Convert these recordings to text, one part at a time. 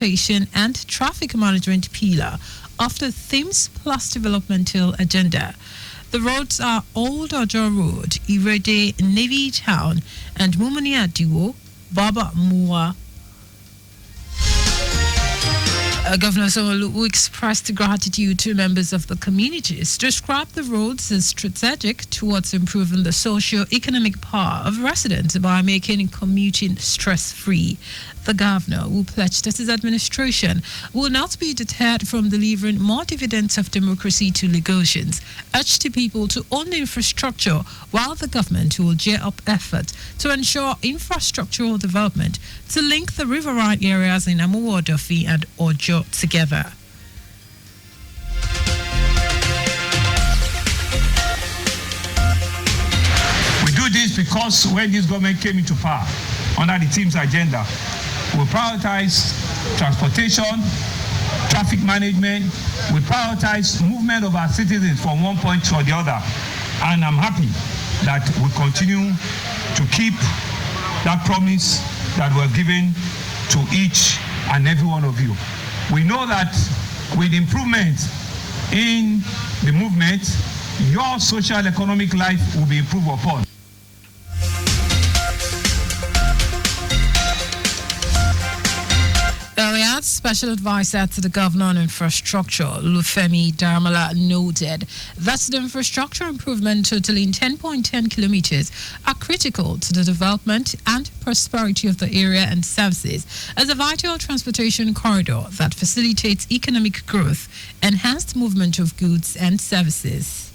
transportation and traffic management pillar of the Themes Plus developmental agenda. The roads are Old Ojo Road, Irede, Navy Town, and Mumuni Adiwo, Baba Mua. Governor Sanwo-Olu expressed gratitude to members of the communities, described the roads as strategic towards improving the socio-economic power of residents by making commuting stress-free. The governor, who pledged that his administration will not be deterred from delivering more dividends of democracy to Lagosians, urged the people to own the infrastructure while the government will gear up efforts to ensure infrastructural development to link the riverine areas in Amuwo, Odofi and Ojo together. We do this because when this government came into power under the team's agenda, we prioritize transportation, traffic management, we prioritize movement of our citizens from one point to the other. And I'm happy that we continue to keep that promise that we're given to each and every one of you. We know that with improvement in the movement, your social economic life will be improved upon. Earlier, Special Advisor to the Governor on Infrastructure, Lufemi Darmala, noted that the infrastructure improvement totaling 10.10 kilometers are critical to the development and prosperity of the area and services as a vital transportation corridor that facilitates economic growth, enhanced movement of goods and services.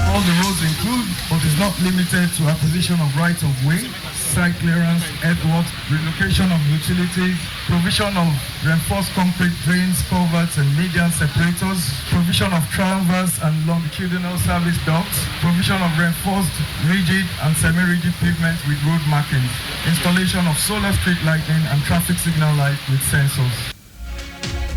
All the roads include, but is not limited to, acquisition of right-of-way, site clearance, earthworks, relocation of utilities, provision of reinforced concrete drains, culverts, and median separators, provision of transverse and longitudinal service ducts, provision of reinforced rigid and semi-rigid pavement with road markings, installation of solar street lighting and traffic signal light with sensors.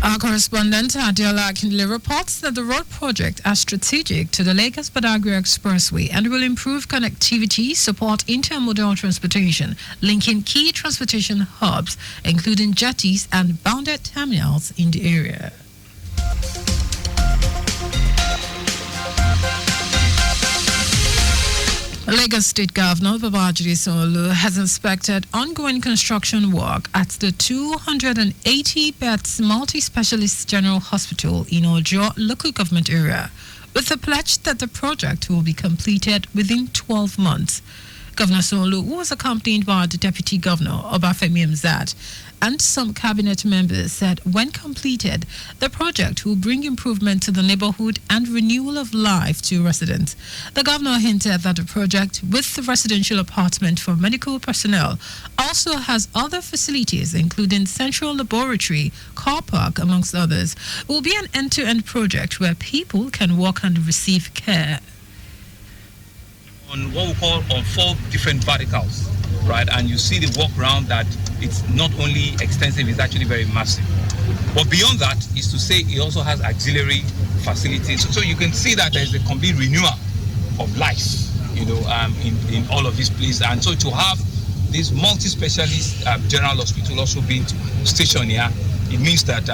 Our correspondent Adiola Akindele reports that the road project is strategic to the Lagos-Badagry Expressway and will improve connectivity, support intermodal transportation, linking key transportation hubs, including jetties and bounded terminals in the area. Lagos State Governor Babajide Sanwo-Olu has inspected ongoing construction work at the 280-bed multi-specialist general hospital in Ojo local government area, with the pledge that the project will be completed within 12 months. Governor Sanwo-Olu was accompanied by the Deputy Governor, Obafemi Hamzat, and some cabinet members said when completed, the project will bring improvement to the neighborhood and renewal of life to residents. The governor hinted that the project, with the residential apartment for medical personnel, also has other facilities, including central laboratory, car park, amongst others. It will be an end-to-end project where people can walk and receive care. On what we call on 4 different verticals, right? And you see the walk around that it's not only extensive, it's actually very massive. But beyond that is to say it also has auxiliary facilities. So you can see that there's a complete renewal of life, in all of these places. And so to have this multi-specialist general hospital also being stationed here, it means that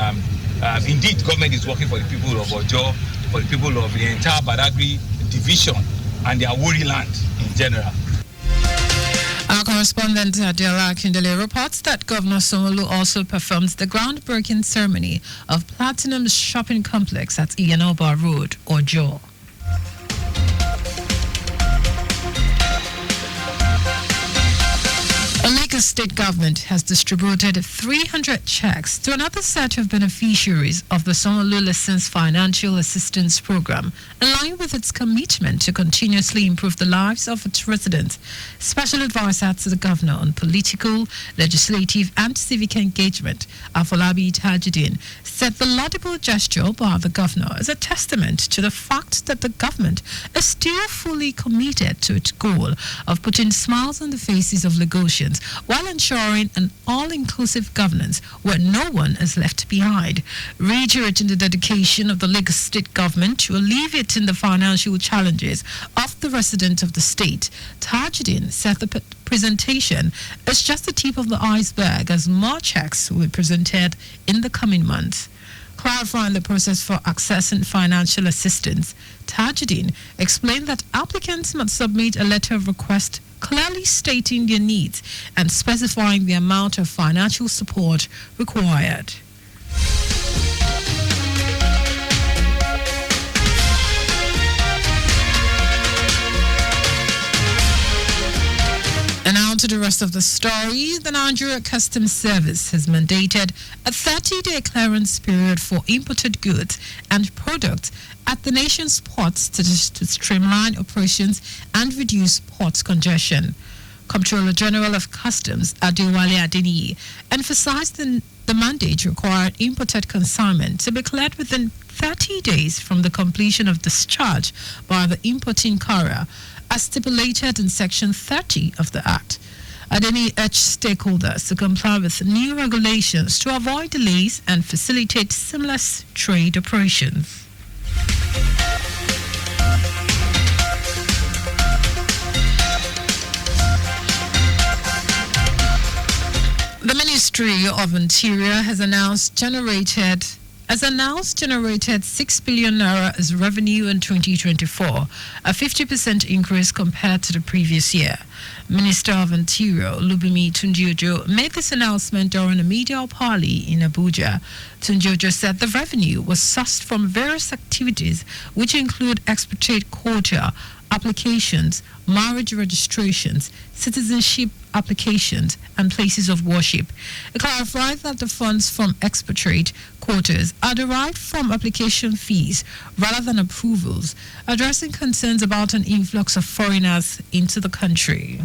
indeed government is working for the people of Ojo, for the people of the entire Badagry division and their Awori land in general. Our correspondent Adiola Akindele reports that Governor Sanwo-Olu also performed the groundbreaking ceremony of Platinum's shopping complex at Iyanoba Road, Ojo. The Lagos State government has distributed 300 checks to another set of beneficiaries of the Sanwo-Olu Lessons Financial Assistance Program, in line with its commitment to continuously improve the lives of its residents. Special Advisor to the Governor on Political, Legislative and Civic Engagement, Afolabi Tajuddin, said the laudable gesture by the Governor is a testament to the fact that the government is still fully committed to its goal of putting smiles on the faces of Lagosians while ensuring an all-inclusive governance where no one is left behind. Reiterating the dedication of the Lagos State government to alleviating the financial challenges of the residents of the state, Tajuddin said the presentation is just the tip of the iceberg as more checks will be presented in the coming months. Clarifying the process for accessing financial assistance, Tajuddin explained that applicants must submit a letter of request clearly stating their needs and specifying the amount of financial support required. And now to the rest of the story. The Nigeria Customs Service has mandated a 30-day clearance period for imported goods and products at the nation's ports to streamline operations and reduce port congestion. Comptroller General of Customs Adewale Adeniyi emphasized the mandate required imported consignment to be cleared within 30 days from the completion of discharge by the importing carrier, as stipulated in Section 30 of the Act. Adeniyi urged stakeholders to comply with new regulations to avoid delays and facilitate seamless trade operations. The Ministry of Interior has generated 6 billion naira as revenue in 2024, a 50% increase compared to the previous year. Minister of Interior Lubimi Tunjiojo made this announcement during a media parley in Abuja. Tunjiojo said the revenue was sourced from various activities which include expatriate quota applications, marriage registrations, citizenship applications, and places of worship. It clarified that the funds from expatriate quotas are derived from application fees rather than approvals, addressing concerns about an influx of foreigners into the country.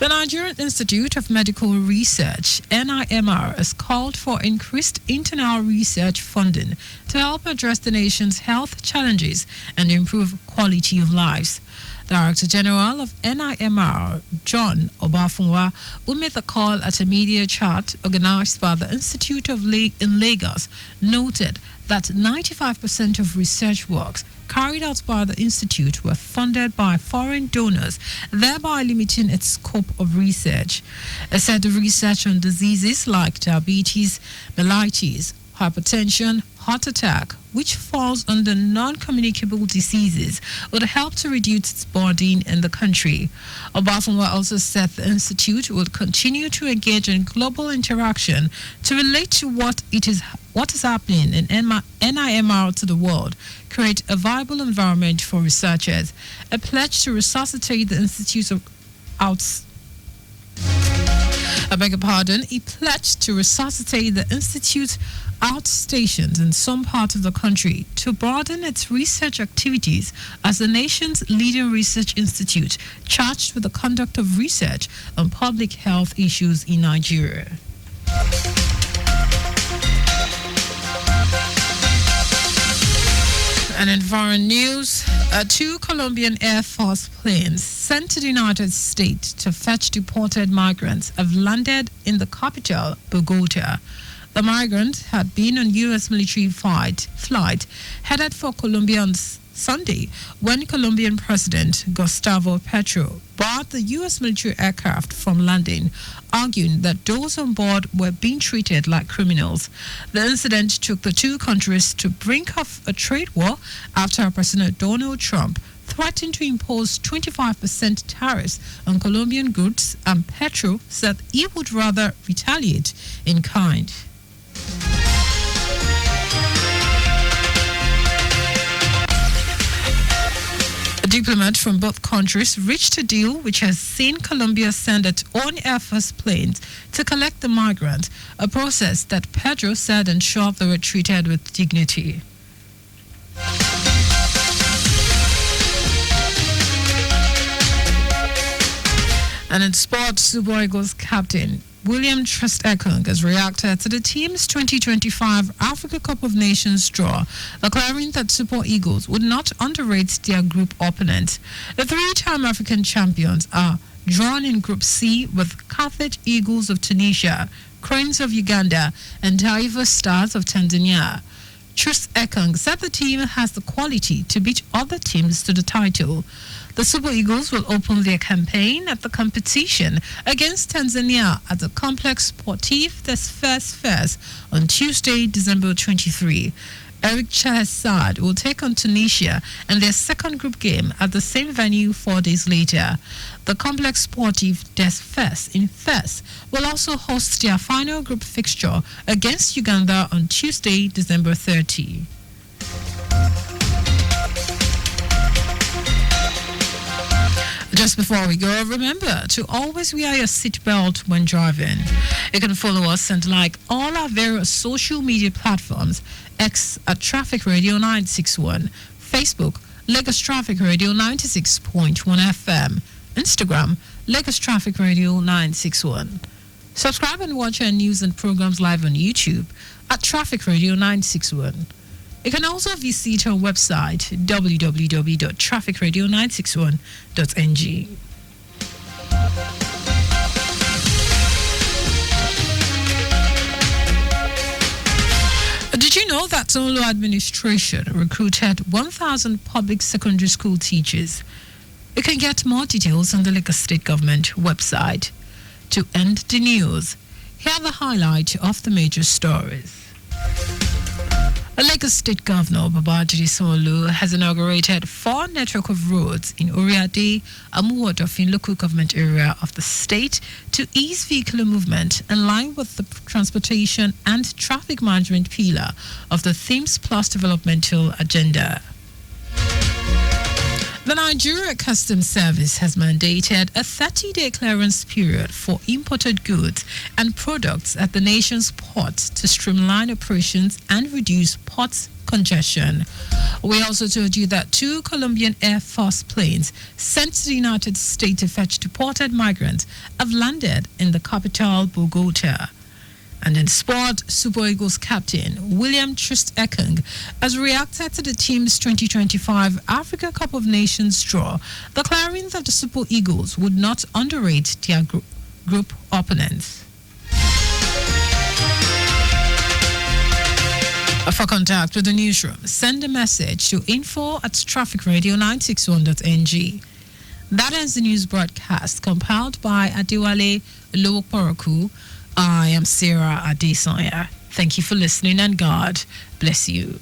The Nigerian Institute of Medical Research, NIMR, has called for increased internal research funding to help address the nation's health challenges and improve quality of lives. Director General of NIMR, John Obafunwa, who made the call at a media chat organized by the Institute in Lagos, noted that 95% of research works carried out by the Institute were funded by foreign donors, thereby limiting its scope of research. It said the research on diseases like diabetes, mellitus, hypertension, heart attack, which falls under non-communicable diseases, would help to reduce its burden in the country. Obafunwa also said the Institute will continue to engage in global interaction to relate to what is happening in NIMR to the world, create a viable environment for researchers. A pledge to resuscitate the Institute's He pledged to resuscitate the Institute's outstations in some parts of the country to broaden its research activities as the nation's leading research institute charged with the conduct of research on public health issues in Nigeria. And in foreign news, 2 Colombian Air Force planes sent to the United States to fetch deported migrants have landed in the capital, Bogota. The migrants had been on U.S. military flight headed for Colombia on Sunday when Colombian President Gustavo Petro barred the U.S. military aircraft from landing, arguing that those on board were being treated like criminals. The incident took the two countries to the brink of a trade war after President Donald Trump threatened to impose 25% tariffs on Colombian goods, and Petro said he would rather retaliate in kind. A diplomat from both countries reached a deal which has seen Colombia send its own Air Force planes to collect the migrants, a process that Pedro said ensured they were treated with dignity. And in sports, Super Eagles captain William Trust Ekong has reacted to the team's 2025 Africa Cup of Nations draw, declaring that Super Eagles would not underrate their group opponents. The three-time African champions are drawn in Group C with Carthage Eagles of Tunisia, Cranes of Uganda, and Taifa Stars of Tanzania. Trust Ekong said the team has the quality to beat other teams to the title. The Super Eagles will open their campaign at the competition against Tanzania at the Complex Sportif des Fers on Tuesday, December 23. Eric Chahessad will take on Tunisia in their second group game at the same venue 4 days later. The Complex Sportif des Fers in Fes will also host their final group fixture against Uganda on Tuesday, December 30. Just before we go, remember to always wear your seatbelt when driving. You can follow us and like all our various social media platforms: X at Traffic Radio 961, Facebook Lagos Traffic Radio 96.1 FM, Instagram Lagos Traffic Radio 961. Subscribe and watch our news and programs live on YouTube at Traffic Radio 961. You can also visit our website www.trafficradio961.ng. Did you know that Zonlo administration recruited 1,000 public secondary school teachers? You can get more details on the Lagos State Government website. To end the news, here are the highlights of the major stories. Lagos State Governor Babajide Sanwo-Olu has inaugurated 4 network of roads in Oriade, Amuwodofin local government area of the state to ease vehicular movement in line with the transportation and traffic management pillar of the Themes Plus developmental agenda. The Nigeria Customs Service has mandated a 30-day clearance period for imported goods and products at the nation's ports to streamline operations and reduce port congestion. We also told you that 2 Colombian Air Force planes sent to the United States to fetch deported migrants have landed in the capital, Bogota. And in sport, Super Eagles captain William Trust Ekong has reacted to the team's 2025 Africa Cup of Nations draw, declaring that the Super Eagles would not underrate their group opponents. For contact with the newsroom, send a message to info@trafficradio961.ng. That ends the news broadcast compiled by Adewale Olowokporoku. I am Sarah Adesanya. Thank you for listening and God bless you.